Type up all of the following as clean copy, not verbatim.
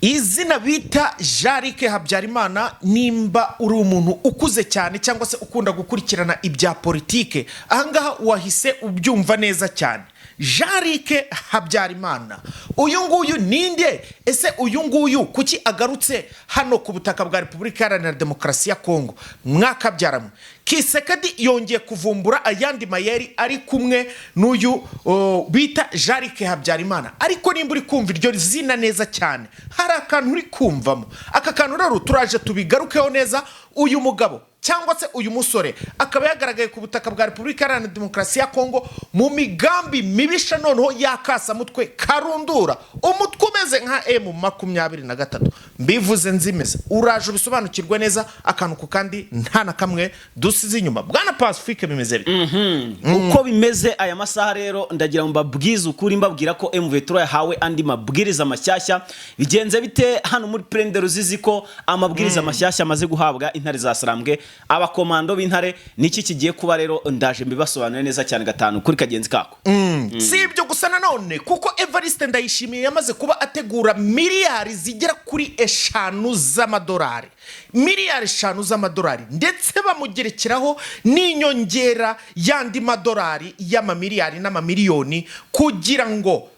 izina bita Jarike Habyarimana, nimba uri umuntu ukuze cyane cyangwa se ukunda gukurikirana ibya politike, ahangaha wahise ubyumva neza cyane. Jarike Habyarimana, uyu nguyu ninde? Ese uyu nguyu kuki agarutse hano ku butaka bwa Repubulika Iharanira Demokarasi ya Kongo? Mwakabyaramwe, Kisekedi yongeye kuvumbura ayandi mayeri ari kumwe n'uyu bita Jarike Habyarimana. Ariko nimba uri kumva iryo zina neza cyane, hari akantu uri kumvamo. Aka kantu rero turaje tubigarukeho neza. Uyu mugabo cyangwa se uyu musore akaba yagaragaye ku butaka bwa Repubulika Iharanira Demokarasi ya Kongo mu migambi mibisha, noneho yakasa mutwe karundura, umutwe umeze nka M23. Mbivuze nzimeze, uraje ubisobanukirwe neza akantu ku kandi nta na kamwe dusize inyuma. Bwana Pacifique, bimeze uko bimeze aya masaha rero ndagira ngo mbabwize ukuri, mbabwira ko M23 yahawe andi mabwiriza mashyashya. Bigenze bite hano muri Prende Ruzizi ko amabwiriza mashyashya amaze guhabwa intare za Sarambwe, abakomando b'intare? Niki kigiye kuba rero? Ndaje mbibasobanure neza cyane gatanu kuri kagenzi kako. Si ibyo gusa nanone, kuko Evariste Ndayishimiye yamaze kuba ategura miliyari zigera kuri 5 z'amadolari, miliyari 5 z'amadolari, ndetse bamugerekeraho n'inyongera yandi madolari y'amamiliyari n'amamiliyoni kugira ngo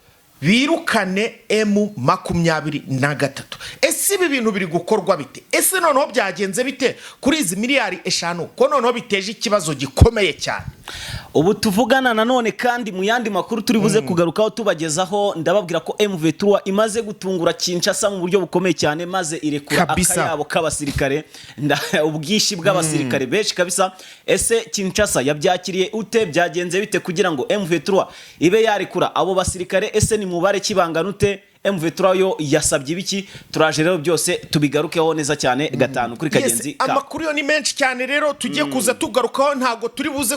birukane M23. Ese ibi bintu biri gukorwa bite? Ese noneho byagenze bite kuri izi miliyari 5 ko noneho biteje ikibazo gikomeye cyane? Ubu tuvugana nanone kandi mu yandi makuru turi buze kugarukaho tubagezaho, ndababwira ko M23 imaze gutungura Kinshasa mu buryo bukomeye cyane, maze irekura akayabo k'abasirikare, ubwishi bw'abasirikare benshi kabisa. Ese Kinshasa yabyakiriye ute? Byagenze bite kugira ngo M23 ibe yarekura abo basirikare? Ese ni mubare kibangana ute? M23 yo yasabye ibiki? Turaje rero byose tubigarukeho neza cyane gatanu kuri kagenzi ka. Amakuru yo ni menshi cyane rero tugiye kuza tugarukaho, ntago turi buze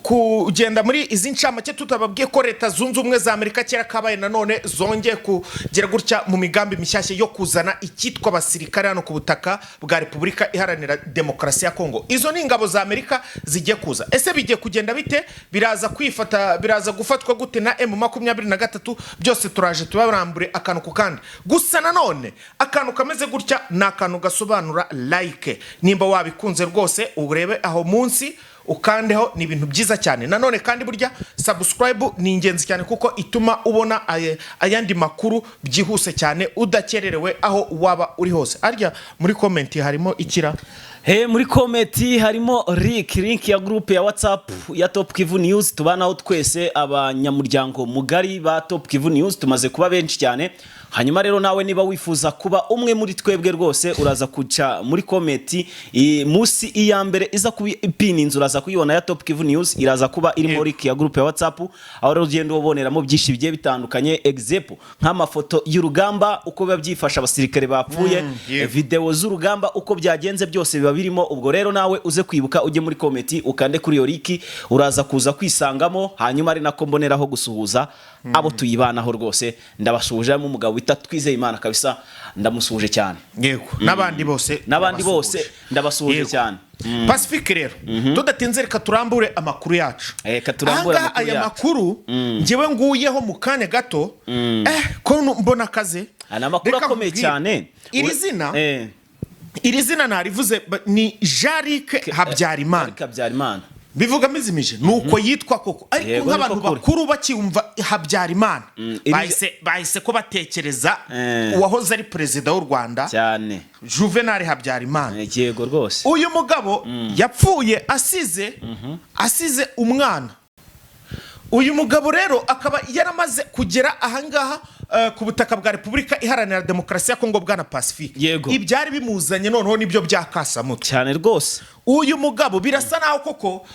kugenda muri izi ncamake tutababwiye ko Leta Zunze Ubumwe za Amerika kera kabaye nanone zongeye kugera gutya mu migambi mishyashya yo kuzana icyitwa abasirikare hano ku butaka bwa Repubulika Iharanira Demokarasi ya Kongo. Izo ni ingabo za Amerika zigiye kuza. Ese bigiye kugenda bite? Biraza gufatwa gute na M23? Byose turaje tubarambure akantu ku kandi. Gusa nanone akantu kameze gutya ni akantu gasobanura like. Nimba wabikunze rwose urebe aho munsi ukandeho, ni ibintu byiza cyane. Nanone kandi burya subscribe ni ingenzi cyane kuko ituma ubona ayandi makuru byihuse cyane udakererewe aho waba uri hose. Arya muri comment harimo ikira muri komenti harimo link ya groupe ya WhatsApp ya Top Kivu News tubanaho twese abanyamuryango mugari ba Top Kivu News, tumaze kuba benshi cyane. Hanyuma rero nawe niba wifuza kuba umwe muri twebwe rwose uraza kuca muri komenti musi iya mbere iza kuba ipininze, uraza kuyibona ya Top Kivu News, iraza kuba irimo link ya groupe ya WhatsApp, aho rero ugenda uboneramo byinshi bigiye bitandukanye, example nk'amafoto y'urugamba uko biba byifasha abasirikare bapfuye, video z'urugamba uko byagenze byose biba birimo. Ubwo rero nawe uze kwibuka ujye muri komenti ukande kuri yo link, uraza kuza kwisangamo. Hanyuma ari nako mboneraho gusuhuza abo tuyibanaho rwose. Ndabasuhuje mu mugabo wita Twizeyimana kabisa, ndamusuhuje cyane. Yego, nabandi bose ndabasuhuje cyane. Pacifique rero tudatinze reka turambure amakuru yacu. Aya makuru ngewe nguyeho mu kanya gato, ko mbona kaze ana makuru akomeye cyane. Iri zina narivuze ni Jarike Habyarimana. Bivuga mizimije nuko yitwa koko, ariko nk'abantu bakuru bakiyumva Habyarimana bahise ko batekereza uwahoze ari perezida w'u Rwanda cyane, Juvenal Habyarimana. Yego rwose, uyu mugabo yapfuye asize umwana. Uyu mugabo rero akaba yaramaze kugera ahangaha ku butaka bwa Repubulika Iharanira Demokarasi ya Kongo. Bwana Pacifique, ibyari bimuzanye noneho nibyo byakasamutse cyane rwose. Uyu mugabo birasa naho koko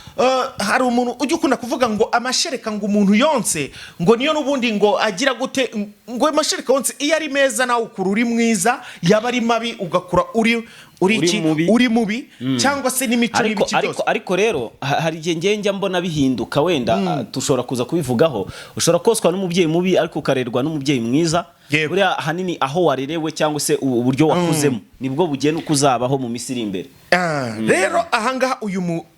hari umuntu ujya ukunda kuvuga ngo amashereka ngo umuntu yonse ngo niyo nubundi ngo agira gute, ngo amashereka yonse iyo ari meza nawe ukura uri mwiza, yaba ari mabi ugakura uri mubi cyangwa se n'imico y'ibiki byose. Ariko rero hari igihe njya mbona bihinduka, wenda tushobora kuza kubivugaho. Ushobora koswa n'umubyeyi mubi ariko ukarerwa n'umubyeyi mwiza, Yego. buriya hanini aho warerewe cyangwa se uburyo wakuzemo nibwo bugena uko uzabaho mu minsi iri imbere. Rero ahangaha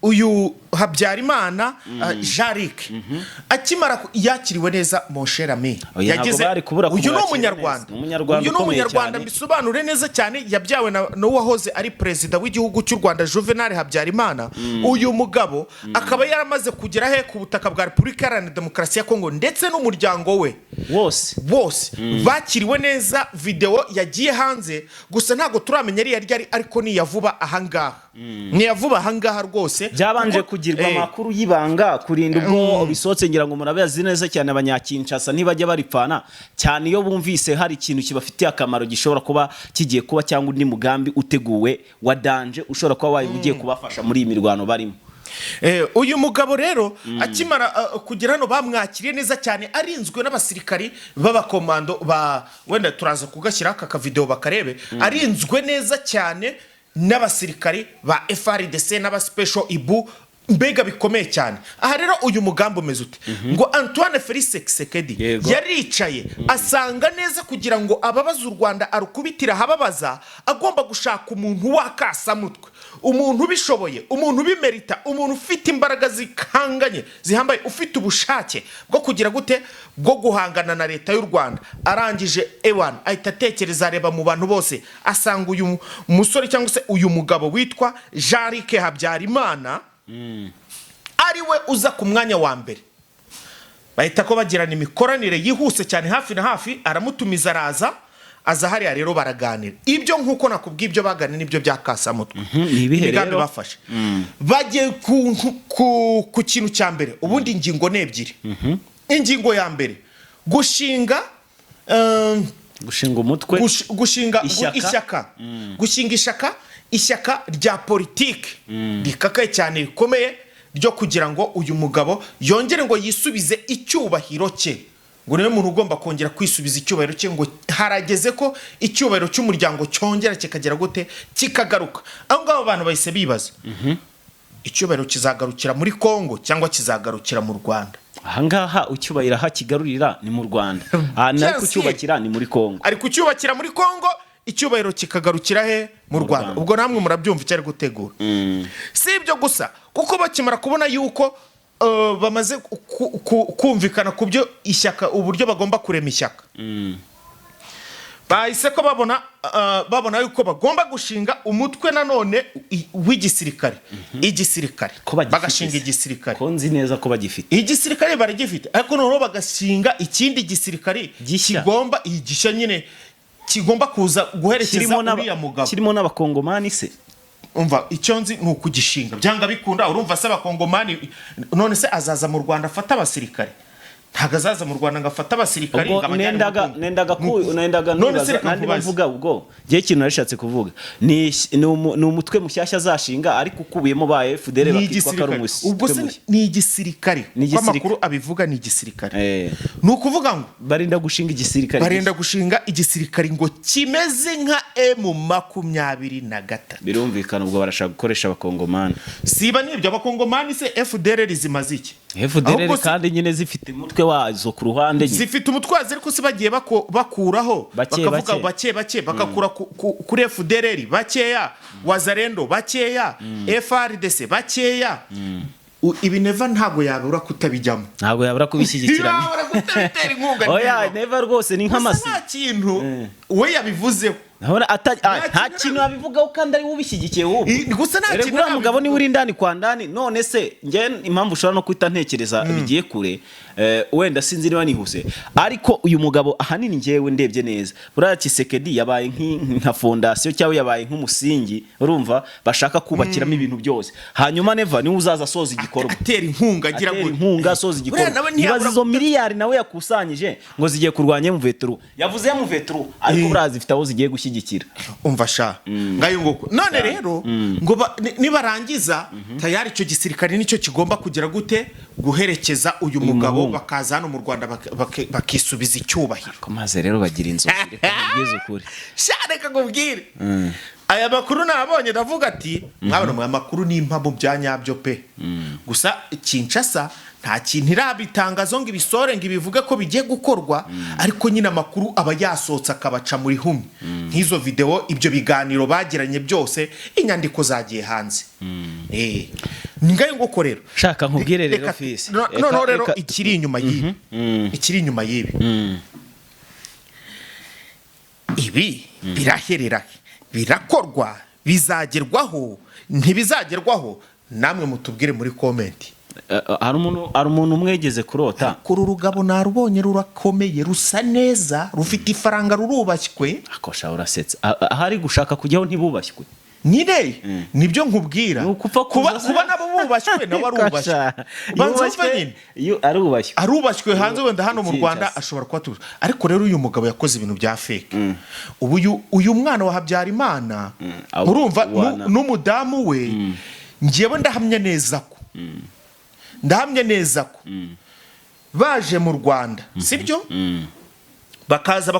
uyu Habyarimana Jean-Luc akimara yakiriwe neza mon cher ami, yagize uyu ni umunyarwanda bisobanure neza cyane, yabyawe n'uwahoze ari perezida w'igihugu cy'u Rwanda Juvenal Habyarimana. Uyu mugabo akaba yaramaze kugera he ku butaka bwa Repubulika Iharanira Demokarasi ya Kongo, ndetse n'umuryango we bose bakiriwe neza. Video yagiye hanze, gusa ntago turamenya ryari, ariko niyavuba ahangaha rwose byabanje kugirwa amakuru y'ibanga kurinda ubwo bisohotse. Ngira ngo murabe yazi neza cyane abanyakinshasa ntibajya baripfana cyane iyo bumvise hari ikintu kibafitiye akamaro gishobora kuba kigiye kuba, cyangwa undi mugambi uteguwe wa danje ushobora kuba wayo ugiye kubafasha muri iyi mirwano barimo. Uyu mugabo rero akimara kugera hano bamwakiriye neza cyane, arinzwe n'abasirikari b'abakomando wenda turaza kugashyira aka video bakarebe. Arinzwe neza cyane n'abasirikari ba FARDC n'aba special ibu, mbega bikomeye cyane. Aha rero uyu mugambi umeze ute? Ngo Antoine Felix Tshisekedi yaricaye asanga neza kugira ngo ababaza u Rwanda arukubitira hababaza, agomba gushaka umuntu wakasamutwe, umuntu ubishoboye, umuntu ubimerita, umuntu ufite imbaraga zikanganye zihambaye, ufite ubushake bwo kugira gute, bwo guhangana na leta y'u Rwanda. Arangije ahita atekereza, areba mu bantu bose, asanga uyu musore cyangwa se uyu mugabo witwa Jean-Luc Habyarimana ariwe uza ku mwanya wa mbere. Bahita ko bagirana imikoranire yihuse cyane, hafi na hafi. Aramutumiza, aza hariya rero baraganira. Ibyo nkuko nakubwiye, ibyo baganira nibyo byakasamutwe, imigambi bafashe. Bagiye ku kintu cya mbere. Ubundi ingingo ni ebyiri. Ingingo ya mbere, gushinga umutwe, gushinga ishyaka rya politiki rikakaye cyane, rikomeye, ryo kugira ngo uyu mugabo yongere ngo yisubize icyubahiro cye. Ngo niwe muntu ugomba kongera kwisubiza icyubahiro cye, ngo harageze ko icyubahiro cy'umuryango cyongera kikagera gute, kikagaruka. Aho ngaho abantu bahise bibaza, icyubahiro kizagarukira muri Kongo cyangwa kizagarukira mu Rwanda? Ahangaha ucyubahira hakigarurira ni mu Rwanda, ariko kucyubakira ni muri Kongo. Ari kucyubakira muri Kongo, icyubahiro kikagarukira he? Mu Rwanda. Ubwo namwe murabyumva icyo ari gutegura. Si ibyo gusa, kuko bakimara kubona yuko bamaze kumvikana ku byo ishyaka, uburyo bagomba kurema ishyaka, bahise ko babona yuko bagomba gushinga umutwe nanone w'igisirikare. Bagashinga igisirikare. Ko nzi neza ko bagifite igisirikare, baragifite, ariko noneho bagashinga ikindi gisirikare kigomba igisha nyine, kigomba kuza guherekeza uriya mugabo. Kirimo n'abakongomani se? Umva, icyo nzi ni ukugishinga byanga bikunda. Urumva se abakongomani none se azaza mu Rwanda afata abasirikare? Ntago azaza mu Rwanda ngafata abasirikare nendaga nandi bavuga. Ubwo gihe kintu nashatse kuvuga ni umutwe mushyashya azashinga, ariko ukubiyemo ba FDL bakitwa Karumusi. Ubwo se ni igisirikare, kwa makuru abivuga ni igisirikare. Ni ukuvuga ngo barenda gushinga igisirikare, ngo kimeze nka M23. Birumvikana ubwo barashaka gukoresha abakongomani. Siba nibyo abakongomani se FDL zimaze iki? FDL kandi nyine zifite umutwe wazo ku ruhande, zifite umutwe wazo, ariko se bagiye bakuraho, bakavuga bake bakakura kuri FDL bakeya, Wazalendo bakeya, FARDC bakeya. Ibi neva ntago yabura kutabijyamo, ntago yabura kubishyigikira, kutabitera inkunga. Oya, neva rwose ni nk'amasi. Nta kintu we yabivuzeho, nta kintu abivugaho kandi ari ubishyigikiye. Gusa nta kintu umugabo ni uri indani kwa ndani. None se nge impamvu ushobora no kwita ntekereza bigiye kure, wenda sinzi niba nihuse, ariko uyu mugabo ahanini ngewe ndebye neza, buriya Tshisekedi yabaye nka fondasiyo cyangwa yabaye nk'umusingi, urumva, bashaka kubakiramo ibintu byose. Hanyuma neva niwe uzaza asoza igikorwa, atera inkunga, agira inkunga, asoza igikorwa. Nibaza izo miliyari nawe yakusanyije ngo zigiye kurwanya M23. Yavuze M23, ariko buriya zifite aho zigiye gushyigikira. Umva sha ngayo nguko. None rero ngo nibarangiza tayari icyo gisirikare nicyo kigomba kugira gute, guherekeza uyu mugabo, bakaza hano mu Rwanda bakisubiza icyubahiro. Maze rero bagira inzozi, reka mbwize ukuri. Reka nkubwire, aya makuru nabonye ndavuga ati mwabona mu makuru ni impamo bya nyabyo pe. Gusa Kinshasa nta kintu irabitangazo ngo ibisore ngo ibivuge ko bigiye gukorwa, ariko nyine amakuru aba yasohotse akabaca muri humwe. Nk'izo video, ibyo biganiro bagiranye byose, inyandiko zagiye hanze. Ni ngayo nguko rero. Shaka nkubwire rero Fisi. Noneho rero ikiri inyuma y'ibi. Ibi biraherera, birakorwa, bizagerwaho, ntibizagerwaho, namwe mutubwire muri komenti. hari umuntu umwegeze kurota kuri urugabo narubonye rurakomeye, rusa neza, rufite ifaranga, rurubashywe. akosha urasetse ahari gushaka kujyaho ntibubashywe nyine nibyo nkubwira, kuba nabo bubashywe nawe arubashywe. arubashywe hanze, wenda hano mu Rwanda ashobora kuba tuzi, ariko rero uyu mugabo yakoze ibintu bya fake. ubu uyu mwana wa Habyarimana urumva n'umudamu we, ngiyewe ndahamya neza ko baje mu Rwanda, sibyo? bakaza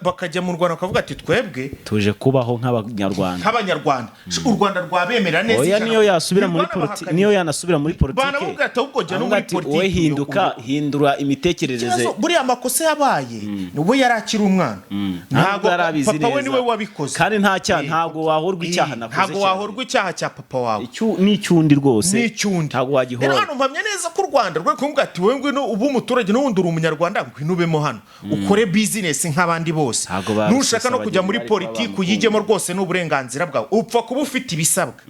bakajya mu Rwanda bakavuga ati twebwe tuje kubaho nk'abanyarwanda. U Rwanda rwabemera neza. Oya, niyo yasubira muri politiki, niyo yanasubira muri politiki. Banavuga ati ahubwo jya no muri politiki. Wowe hindura imitekerereze. Buriya amakosa yabaye we yari akiri umwana, ntabwo papa we niwe wabikoze, kandi nta cyaha, ntabwo wahorwa icyaha nakoze. Ntabwo wahorwa icyaha cya papa wawe. N'icyundi rwose, ntabwo wagihora. Rero hano mpamya neza ko u Rwanda rwo kuvuga ati wowe ngwino ubu umuturage n'ubundi uri umunyarwanda, ngwino ubemo hano ukore business nk'abandi bose. Nushaka no kujya muri politiki uyijyemo rwose n'uburenganzira bwawe, upfa kuba ufite ibisabwa.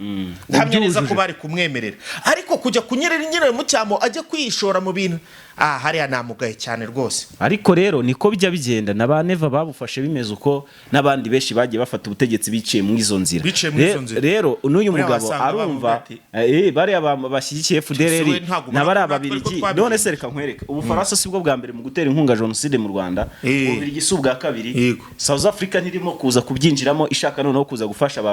Ntamye neza ko bari kumwemerera, ariko kujya kunyerera mu cyamo ajya kwishora mu bintu, hariya namugaye cyane rwose. Ariko rero niko bijya bigenda, na ba Neva babufashe bimeze uko, n'abandi benshi bagiye bafata ubutegetsi biciye mu izo nzira. Rero n'uyu mugabo arumva bariya bashyigikiye FDLR n'abari ababiligi. None se reka nkwereke, Ubufaransa sibwo bwa mbere mu gutera inkunga jenoside mu Rwanda, Ububiligi si ubwa kabiri, South Africa nirimo kuza kubyinjiramo ishaka noneho kuza gufasha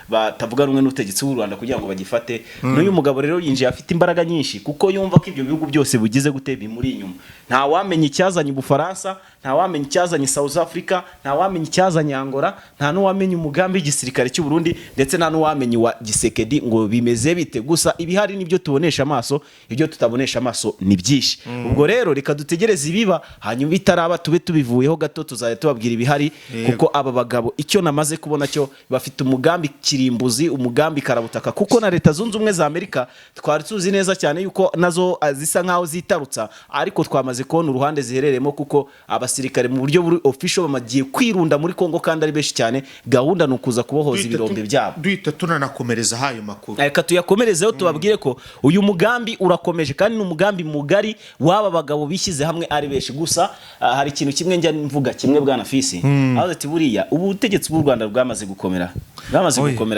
batavuga rumwe n'ubutegetsi bw'u Rwanda kugira ngo bagifate. N'uyu mugabo rero yinjiye afite imbaraga nyinshi, kuko yumva ko ibyo bihugu byose bugize gute bimuri inyuma. Nta wamenye icyazanye Ubufaransa, nta wamenye icyazanye South Africa, nta wamenye icyazanye Angola, nta n'uwamenye umugambi w'igisirikare cy'u Burundi, ndetse nta n'uwamenye wa Gisekedi ngo bimeze bite. Gusa ibihari nibyo tubonesha amaso, ibyo tutabonesha amaso ni byinshi. Ubwo rero reka dutegereze ibiba, hanyuma bitaraba tube tubivuyeho gato, tuzajya tubabwira ibihari. Kuko aba bagabo icyo namaze kubona cyo bafite umugambi kirimbuzi, umugambi karabutaka, kuko na Leta Zunze Ubumwe za Amerika twari tuzi neza cyane yuko nazo zisa nkaho zitarutsa, ariko twamaze kubona uruhande zihereremo, kuko abasirikare mu buryo buri official bamagiye kwirunda muri Kongo kandi ari beshi cyane. Gahunda ni ukuza kubohoza ibirombe byabo. Duhita tunanakomereza hayo makuru. Reka tuyakomerezeho tubabwire ko uyu mugambi urakomeje, kandi ni umugambi mugari w'aba bagabo bishyize hamwe ari beshi. Gusa hari ikintu kimwe njya mvuga kimwe, bwana Fisi, aho ati buriya ubutegetsi bw'u Rwanda bwamaze gukomera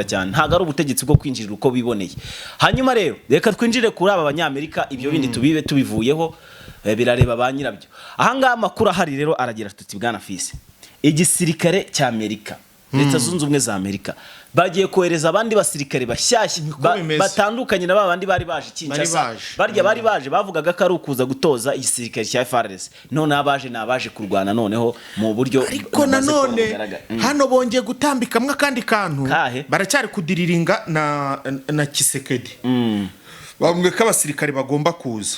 cyane, ntago ari ubutegetsi bwo kwinjirira uko biboneye. Hanyuma rero reka twinjire kuri aba banyamerika, ibyo bindi tubibe tubivuyeho, birareba ba nyirabyo. Ahangaha amakuru ahari rero aragira tuti, bwana Fisi, igisirikare cya Amerika, Leta Zunze Ubumwe za Amerika bagiye kohereza abandi basirikare bashyashya batandukanye na babandi bari baje Kinshasa. Barya bari baje bavugaga ko ari ukuza gutoza igisirikare cya FARDC, none abaje kurwana noneho mu buryo. Ariko nanone hano bongeye gutambikamwe akandi kantu, baracyari kudiriringa na Kisekedi. Bamwe ko abasirikare bagomba kuza,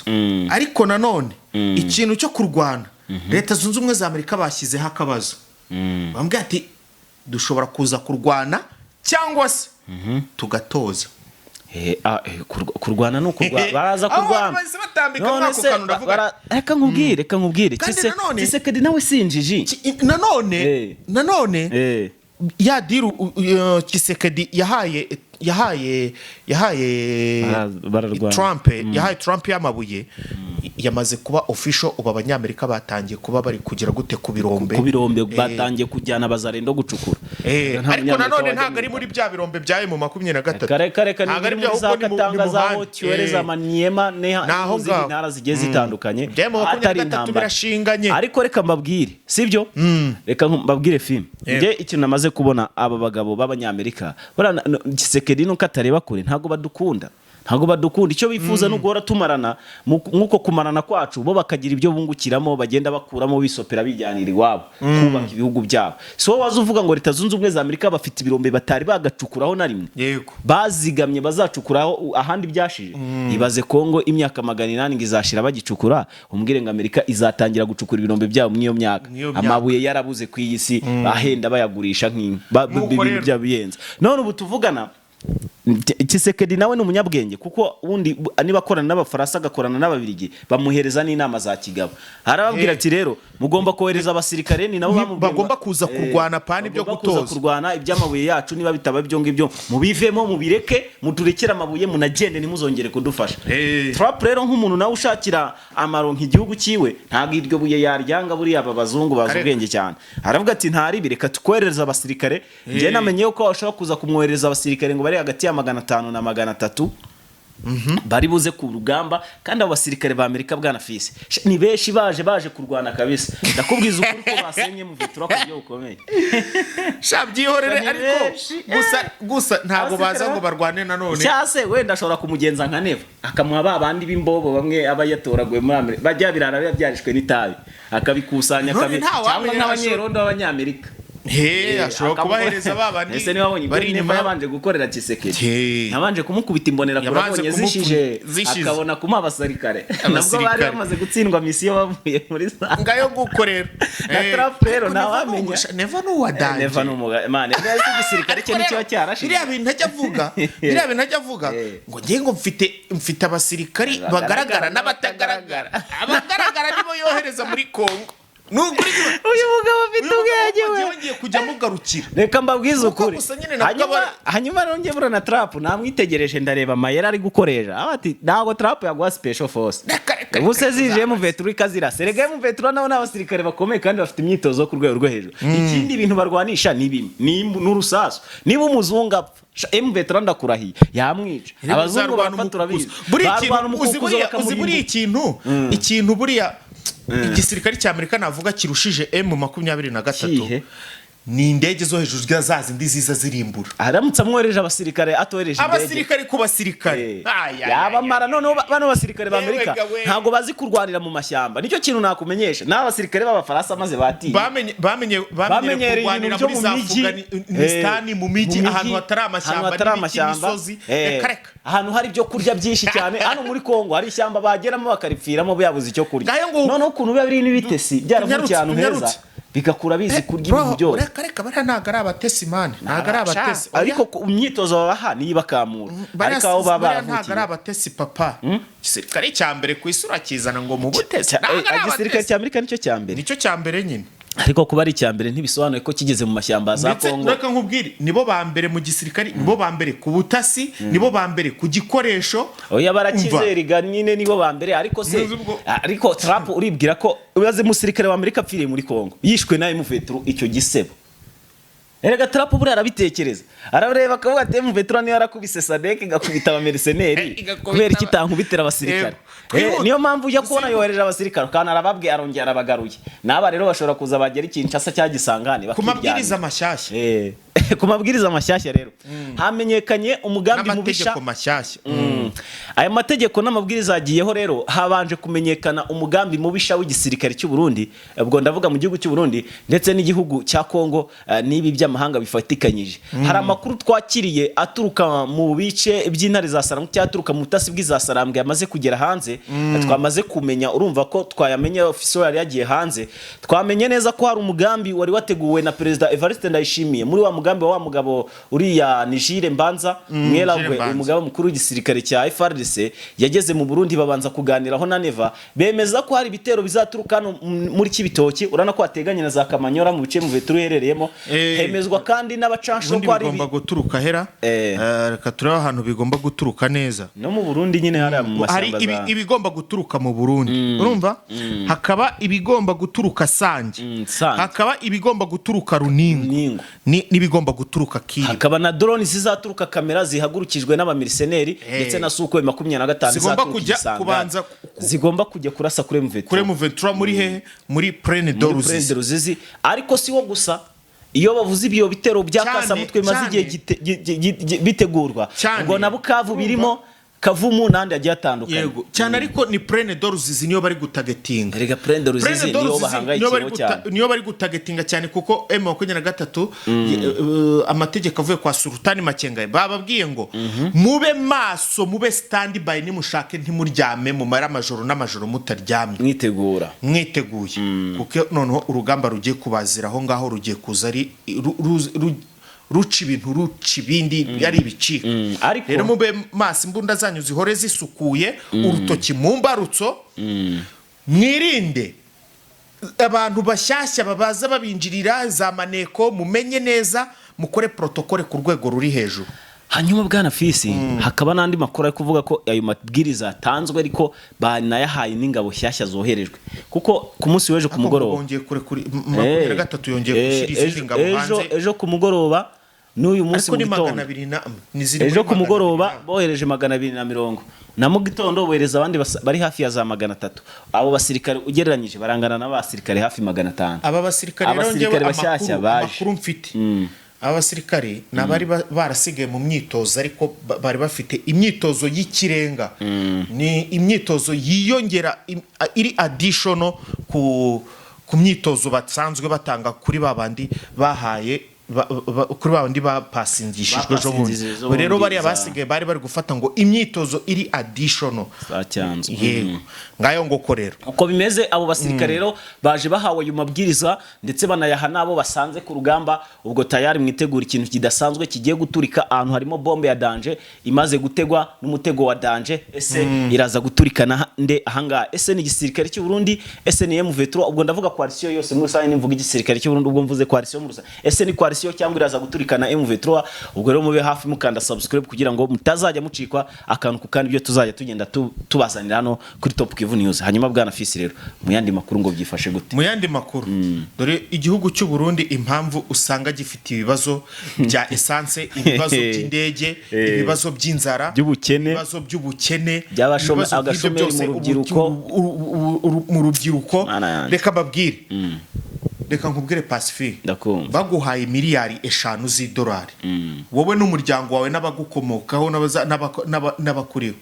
ariko nanone ikintu cyo kurwana, Leta Zunze Ubumwe za Amerika bashyizeho akabazo. Bambwiye ati dushobora kuza kurwana cyangwa se tugatoza. Kurwana nuko baraza kurwana. None se reka nkubwire Kisekedi nawe sinjiji. Nanone ya diru Kisekedi yahaye Trump y'amabuye yamaze kuba official. Ubu abanyamerika batangiye kuba bari kugira gute ku birombe batangiye kujyana bazarendo gucukura. Ariko nanone ntago ari muri bya birombe byaye mu 23. Kareka ntago ari muri za Katanga za Hotiwere za Maniema n'izindi ntara zigiye zitandukanye. Atari 23 birashinganye. Ariko reka mbabwire, sibyo? Reka mbabwire film. Nge ikintu namaze kubona aba bagabo b'abanyamerika, Kisekedi nuko atareba kure ntago badukunda. ntabwo badukunda. Icyo bifuza no guhora tumarana nk'uko kumarana kwacu bo bakagira ibyo bungukiramo bagenda bakuramo bisopera bijyanira iwabo kubaka ibihugu byabo. So waza uvuga ngo Leta Zunze Ubumwe za Amerika bafite ibirombe batari bagacukuraho na rimwe, yego bazigamye bazacukuraho ahandi byashije. Ibaze Kongo imyaka 800 ngo izashira bagicukura, umbwire ngo Amerika izatangira gucukura ibirombe byabo mw'iyo myaka. Amabuye yarabuze ku iyi si, bahenda bayagurisha nk'ibintu byabo biyenza. None ubu tuvugana Tshisekedi nawe ni umunyabwenge kuko ubundi niba akorana n'Abafaransa agakorana n'Ababiligi bamuhereza n'inama za kigabo. Harababwira ati rero mugomba kohereza abasirikare ni nabo bagomba kuza kurwana pani byo gutoza kurwana iby'amabuye yacu, niba bitaba byo ngibyo mubivemo mubireke muturekera amabuye munagende nimuzongere kudufasha. Trump rero nk'umuntu nawe ushakira amaronka igihugu kiwe ntabwo iryo buye yaryanga, buri aba bazungu bazi ubwenge cyane. Aravuga ati ntari bireka tukohereza abasirikare. Ngiye namenye ko bashobora kuza kumwohereza abasirikare ngo bari hagati ya 500 na 300 bari buze ku rugamba, kandi abo basirikare ba Amerika bwana Fisi ni benshi baje kurwana kabisa. Ndakubwiza ukuri ko basenye mu Vetura ku byo ukomeye. Shabyihorere ariko gusa ntago baza ngo barwane nanone. Cyase wenda ashobora kumugenza nka Neva akamuha babandi b'imbobo bamwe abayatoraguye muri Amerika bajya birara byarishwe n'itabi akabikusanya cyangwa nk'abanyerondo b'Abanyamerika. Ashobora kubahereza babandi. Ese niba abonye bari inyuma yabanje gukorera Tshisekedi, nabanje kumukubita imbonera kure abonye zishije akabona kuma abasirikare nabwo bari bamaze gutsindwa misiyo bavuye muri za ngayo gukorera. Na Trump rero nawamenya Neva no wadanje, Neva no mugane neza igisirikare cyo nicyo cyarashije. Biriya bintu ajya avuga ngo ngiye ngo mfite abasirikari bagaragara n'abatagaragara. Abagaragara nibo yohereza muri Kongo. Uyu mugabo afite ubwenge we ngiye kujya mugarukira. Reka mbabwize ukuri. Hanyuma rongeye bura na Trump namwitegereje ndareba amayera ari gukoresha. Ati ntabwo Trump yaguha special force. Ubuse zije mu Vetura ikazira. Serega mu Vetura nabo n'abasirikare bakomeye kandi bafite imyitozo ku rwego rwo hejuru. Ikindi ibintu barwanisha ni bimwe n'urusasu. Niba umuzungu apfa mu Vetura ndakurahiye yamwica. Abazungu bapfa turabizi. Buri ikintu buriya igisirikare cya Amerika navuga kirushije M23 ni indege zo hejuru za zindi ziza zirimbura. Aramutse amwohereje abasirikare atohereje indege. Abasirikare ku basirikare yabamara none bano basirikare ba Amerika ntago bazi kurwanira mu mashyamba. Nicyo kintu nakumenyesha n'abasirikare b'Abafaransa maze bati bamenye kurwanira muri za Afghanistan mu miji ahantu hatari amashyamba n'imisozi ahantu hari ibyo kurya byinshi cyane. Hano muri Kongo hari ishyamba bageramo bakaripfiramo byabuze icyo kurya. None ukuntu biba biri n'ibitesi byaravukiye ahantu heza bigakura bizi kurya ibintu byose. Reka bara nagara abatesi man nagara abatesi ariko umyitozo babaha niba kamura ariko aho baba nagara abatesi papa. Gisirikare cya mbere ku isura kizana ngo mu butesi. Igisirikare cya Amerika nicyo cya mbere nyine, ariko kuba ari cya mbere ntibisobanuye ko kigeze mu mashyamba za Kongo. Reka nkubwire nibo ba mbere mu gisirikare, nibo ba mbere ku butasi, nibo ba mbere ku gikoresho. Oya barakizeriga nyine nibo ba mbere ariko Trump uribwira ko ubaze musirikare wa Amerika apfiriye muri Kongo yishwe na M23 icyo gisebo. Erega Trump buri arabitekereza arareba akavuga ati M23 niyo yarakubise Sadek igakubita abamerceneri kubera ikitankubitira abasirikare. Niyo mpamvu ujya kubona yohereje abasirikare kandi arababwiye arongera arabagaruye. Naba rero bashobora kuza bagera Kinshasa cyagisangane kumabwiriza amashyashya. Ku mabwiriza amashyashya rero hamenyekanye umugambi mubisha aya mategeko n'amabwiriza agiyeho. Rero habanje kumenyekana umugambi mubisha w'igisirikare cy'u Burundi, ubwo ndavuga mu gihugu cy'u Burundi ndetse n'igihugu cya Kongo n'ibi by'amahanga bifatikanyije. Hari amakuru twakiriye aturuka mu bice by'intare za Sarambwe cyaturuka mu butasi bw'iza Sarambwe yamaze kugera hanze. Twamaze kumenya, urumva ko twayamenye official yari yagiye hanze. Twamenye neza ko hari umugambi wari wateguwe na Perezida Evariste Ndayishimiye muri wa mugambi wa mugabo uriya Nijire Mbanza Mweragwe, umugabo mukuru w'igisirikare cya FARDC yageze mu Burundi babanza kuganiraho na Neva, bemeza ko hari ibitero bizaturuka muri Kibitoki. Urana ko ateganye na za Kamanyora mu bice mu Vetura herereyemo. Hemezwa kandi n'abacansho ko ari bigomba guturuka hera. Reka tureba ahantu bigomba guturuka neza. No mu Burundi nyine hari mu mashyamba za hari ibigomba guturuka mu Burundi, urumva hakaba ibigomba guturuka Sange, hakaba ibigomba guturuka Runingo n'ibigomba guturuka Kivu, hakaba na drone zizaturuka kamera zihagurukijwe n'abamerceneri ndetse na Suko 25 zigomba kujya kurasa kure mu Vetura muri he muri Plaine de Ruzizi. Ariko si wo gusa, iyo bavuze ibyo bitero byakasa mutwe maze igihe bitegurwa ngo na Bukavu birimo Kavumu n'andi agiye atandukanye. yego cyane ariko ni Plaine de Ruzizi niyo bari gutagetinga. Erega Plaine de Ruzizi niyo bahangayikiyeho cyane. Niyo bari gutagetinga cyane kuko M23 amategeko avuye kwa Sultani Makenga bababwiye ngo mube maso mube stand by nimushake ntimuryame mu mara amajoro n'amajoro mutaryamye mwiteguye kuko noneho urugamba rugiye kubaziraho ngaho rugiye kuza ari ruca ibintu ruca ibindi yari ibicika. Rero mube maso imbunda zanyu zihore zisukuye urutoki mu mbarutso mwirinde abantu bashyashya babaza babinjirira za maneko mumenye neza mukore protokole ku rwego ruri hejuru. Hanyuma bwana Fisi hakaba n'andi makuru ari kuvuga ko ayo mabwiriza atanzwe ariko banayahaye n'ingabo shyashya zoherejwe kuko ku munsi w'ejo ku mugoroba bongeye kure kuri 23 yongeye gushira izindi ngabo hanze ejo ku mugoroba n'uyu munsi mu gitondo ejo ku mugoroba bohereje 220 na mu gitondo bohereza abandi bari hafi ya za 300. Abo basirikare ugereranyije barangana n'abasirikare hafi 500. Aba basirikare rero ngewe amakuru mfite aba basirikare nabari barasigaye mu myitozo ariko bari bafite imyitozo y'ikirenga. Ni imyitozo yiyongera iri additional ku myitozo batsanzwe batanga kuri babandi bahaye kuri babandi bapasingishijwe ejo bundi. Rero bari abasigaye bari gufata ngo imyitozo iri additional yego ngayo ngo korero uko bimeze. Abo basirikare rero baje bahawe ayo mabwiriza ndetse banayaha nabo basanze ku rugamba ubwo tayari mwitegura ikintu kidasanzwe kigiye guturika ahantu harimo bombe ya danger imaze gutegwa n'umutego wa danger. Ese iraza guturikana nde ahanga? Ese ni igisirikare cy'u Burundi? Ese ni M23? Ubwo ndavuga coalition yose muri rusange nimvuga igisirikare cy'u Burundi ubwo mvuze coalition muri rusange. Ese ni coalition cyangwa iraza guturikana M23? Ubwo rero mube hafi mukanda subscribe kugira ngo mutazajya mucikwa akantu ku kandi byo tuzajya tugenda tubazanira hano kuri Top Kivu News. Hanyuma bwana Fisi rero mu yandi makuru ngo byifashe gute? Mu yandi makuru dore igihugu cy'u Burundi impamvu usanga gifite ibibazo bya essence, ibibazo by'indege, ibibazo by'inzara, ibibazo by'ubukene, agashomeri mu rubyiruko. Reka babwire reka nkubwire Pacifique baguhaye miliyari 5 z'idolari wowe n'umuryango wawe n'abagukomokaho n'abakuriho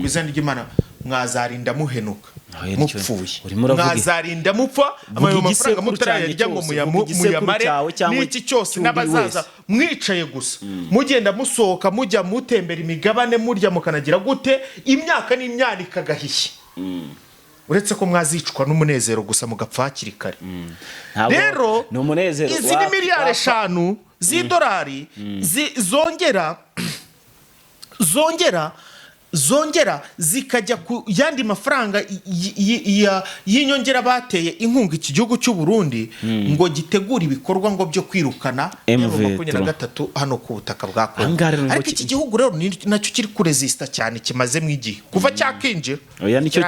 kwizana ry'Imana mwazarinda muhenuka mupfuye mwazarinda mupfa amafaranga mutarayarya ngo muyamare n'iki cyose n'abazaza mwicaye gusa mugenda musohoka mujya mutembera imigabane murya mukanagira gute imyaka n'imyaka ikagahishye uretse ko mwazicwa n'umunezero gusa mugapfa hakiri kare. Rero izi ni miliyari 5 z'idolari zongera zikajya ku yandi mafaranga y'inyongera bateye inkunga iki gihugu cy'u Burundi ngo gitegura ibikorwa ngo byo kwirukana M23 hano ku butaka bwa Kongo. Ariko iki gihugu rero nacyo kiri kuresista cyane kimaze mu igihe kuva cyakinje. Oya nicyo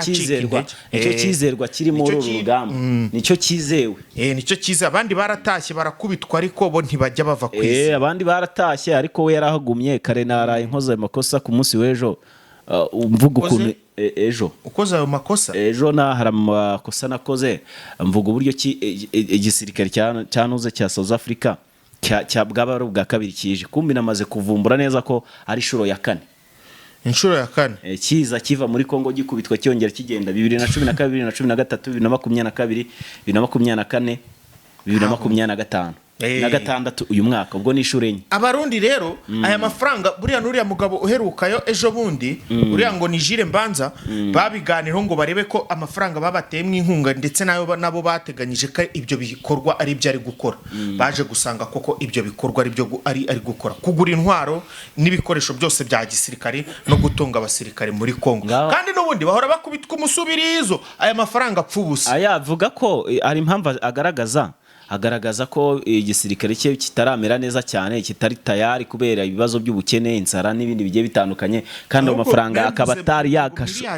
kizerwa kiri muri urugamba nicyo kizewe nicyo kize. Abandi baratashye barakubitwa ariko bo ntibajya bava ku isi. Abandi baratashye ariko we yarahagumye kare naraye nkoze amakosa ku munsi w'ejo. Mvuga ukuntu ejo ukoze ayo makosa ejo hari amakosa nakoze mvuga uburyo igisirikare cyanuze cya South Africa bwaba bwa kabiri kije kumbi namaze kuvumbura neza ko ari inshuro ya 4 kiza kiva muri Kongo gikubitwa cyongera kigenda 2012 2013 2022 2024 2025 na gatandatu uyu mwaka ubwo ni inshuro enye. Abarundi rero aya mafaranga buriya nuriya mugabo uherukayo ejo bundi uriya ngo ni Jire Mbanza babiganiraho ngo barebe ko amafaranga babateyemo inkunga ndetse nabo bateganyije ko ibyo bikorwa ari byo ari gukora. Baje gusanga koko ibyo bikorwa ari byo ari gukora kugura intwaro n'ibikoresho byose bya gisirikare no gutunga abasirikare muri Kongo. Kandi n'ubundi bahora bakubitwa umusubirizo aya mafaranga apfubusa. Aya avuga ko ari impamvu agaragaza ko igisirikare cye kitaramera neza cyane kitari tayari kubera ibibazo by'ubukene inzara n'ibindi bigiye bitandukanye kandi amafaranga akaba atari yakasha.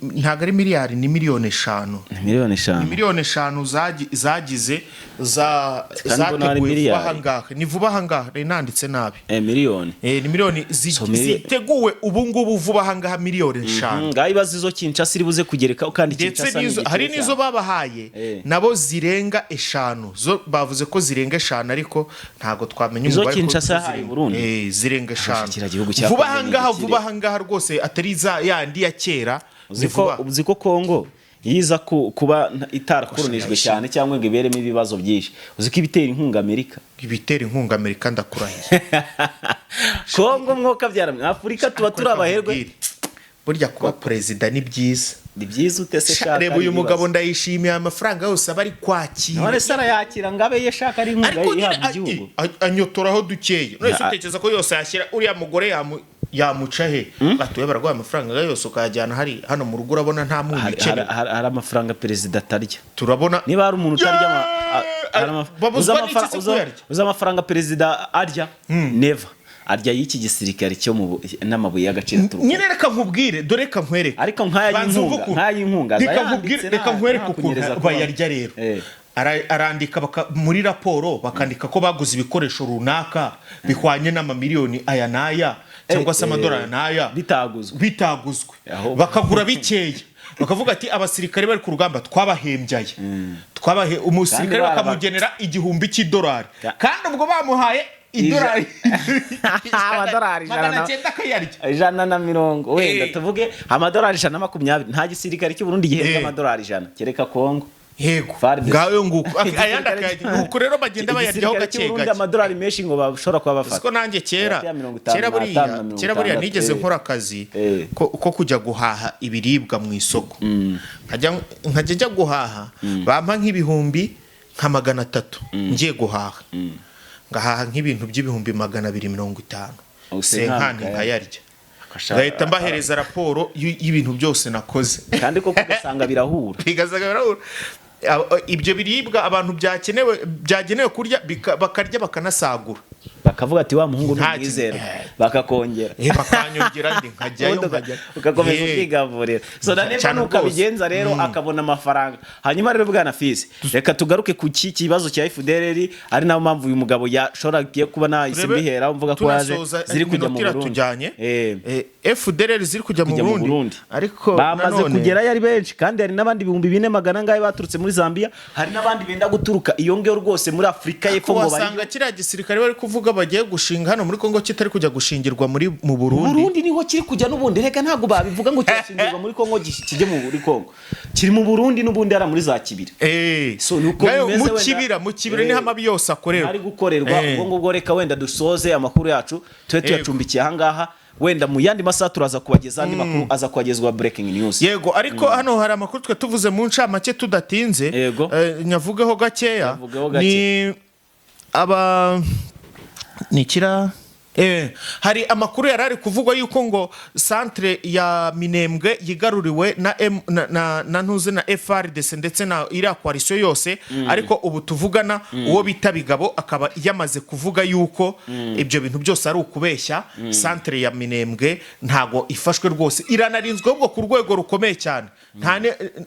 Ntago ari miliyari ni miliyoni 5. Miliyoni 5 zagize zateguwe vuba ni vuba hangaha nanditse nabi miliyoni ni miliyoni ziteguwe ubu ngubu vuba hangaha miliyoni 5 ngayibazo zo Kinshasa iri buze kugereka kandi Kinshasa hari nizo babahaye nabo zirenga eshanu zo bavuze ko zirenga eshanu ariko ntago twamenye Izo umubare Kinshasa yahaye Burundi. zirenga eshanu kiriya gihugu cya vuba Congo ni ahangaha igikire. vuba ahangaha rwose atari za yandi ya kera ni vuba. uzi ko Kongo yiza kuba itarakoronijwe cyane cyangwa ngo iberemo ibibazo byinshi, uzi ko ibitera inkunga Amerika, ibitera inkunga Amerika ndakurahiye. Kongo mwoka byaramwe Afurika tuba turi abaherwe. Burya kuba perezida ni byiza. Ni byiza utese shaka. Reba uyu mugabo ndayishimiye amafaranga yose aba ari kwakira. None sara yakira ngabe ye shaka ari inkunga ihabwa igihugu. Anyotoraho dukeya. None utekereza ko yose yashyira uriya mugore yamuca he? Batuye baragwa amafaranga yose ukajyana hano mu rugo urabona nta muntu ikene. Hari amafaranga perezida atarya. Turabona niba hari umuntu utarya uza amafaranga perezida arya never arya y'iki gisirikare cyo n'amabuye y'agaciro turuka. Nyine reka nkubwire dore ka nkwereke. Ariko nk'ay'inkunga reka nkwereke ukuntu bayarya rero. Arandika muri raporo bakandika ko baguze ibikoresho runaka bihwanye n'amamiliyoni aya n'aya cyangwa se amadolari n'aya bitaguzwe bakagura bikeya bakavuga ati abasirikare bari ku rugamba twabahembyaye umusirikare bakamugenera $1,000 kandi ubwo bamuhaye idolari amadolari $190 wenda tuvuge amadolari $120 nta gisirikare cy'u Burundi gihembwa amadolari 100 kereka Kongo. Yego ngayo nguko ayandi nuko rero bagenda bayaryaho gake gake amadolari menshi ngo bashobora kuba bafata. Siko nanjye kera buriya nigeze nkora akazi ko kujya guhaha ibiribwa mu isoko nkajya guhaha bampa nk'ibihumbi nka 300 ngiye guhaha ngahaha nk'ibintu by'ibihumbi 250 senkani nkayarya gahita mbahereza raporo y'ibintu byose nakoze kandi koko ugasanga birahura ibyo biribwa abantu byagenewe kurya bakarya bakanasagura bakavuga ati wa muhungu n'umwizero bakakongera bakanyongera ndi nkajyayo ugakomeza ukigavurira so daneva nuko bigenza rero akabona amafaranga. Hanyuma rero bwana Fils reka tugaruke ku kibazo cya FDLR ari nayo mpamvu uyu mugabo yashoragiye kuba nahise mbihera umvuga ko yaje ziri kujya mu Burundi. FDLR ziri kujya mu Burundi ariko bamaze kugerayo ari benshi kandi hari n'abandi 400 ngaye baturutse muri Zambia, hari n'abandi benda guturuka iyo ngero rwose muri Afrika y'Epfo ngo basanga kiriya gisirikare bari kuvuga bagiye gushinga hano muri Kongo kitari kujya gushingirwa mu Burundi niho kiri kujya n'ubundi reka ntago babivuga ngo cyashingirwa muri Kongo kijye muri Kongo kiri mu Burundi n'ubundi ara muri za Kibira so nuko bimeze mu Kibira niho amabi yose akorerwa ari gukorerwa ngo reka wenda dusoze amakuru yacu twe tuyacumbikiye ahangaha wenda mu yandi masaha turaza kubageza andi makuru aza kwagezwa breaking news. Yego ariko hano hari amakuru twe tuvuze mu ncamake tudatinze nyavugeho gakeya ni hari amakuru yarari kuvugwa yuko ngo centre ya Minembwe yigaruriwe na ntuze na FRDC ndetse na iriya coalition yose ariko ubu tuvugana uwo bita Bigabo akaba yamaze kuvuga yuko ibyo bintu byose ari ukubeshya. Centre ya Minembwe ntago ifashwe rwose iranarinzwe ubwo ku rwego rukomeye cyane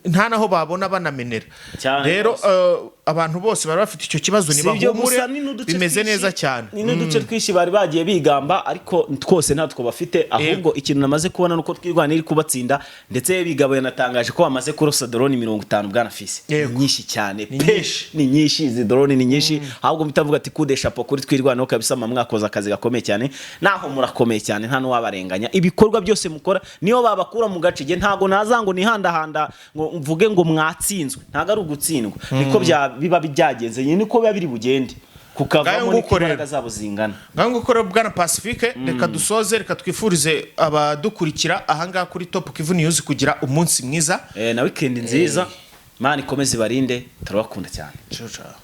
nta naho babona banamenera rero abantu bose bari bafite icyo kibazo nibahumure bimeze neza cyane. Ni n'uduce twishi bari bagiye bigamba ariko twose natwo bafite ahubwo ikintu namaze kubona nuko twirwana iri kubatsinda ndetse Bigabo yanatangaje ko bamaze kurosa drone 50 bwana Fils nyinshi cyane ni nyinshi izi drone ni nyinshi ahubwo mitavuga ati kude chapeau kuri twirwana kabisa mwakoza akazi gakomeye cyane naho murakomeye cyane nta n'uwabarenganya ibikorwa byose mukora niyo babakura mu gace ntago nazango ni handa ngo mvuge ngo mwatsinzwe ntago ari ugutsindwa niko biba byagenze niko biba biri bugende kukavamo n'imbaraga zabo zingana. Ngango ukora bwana Pacifique reka dusoze reka twifurize abadukurikira ahangaha kuri Top Kivu News kugira umunsi mwiza na weekend nziza. Mani komeze barinde turabakunda cyane. Ciao ciao.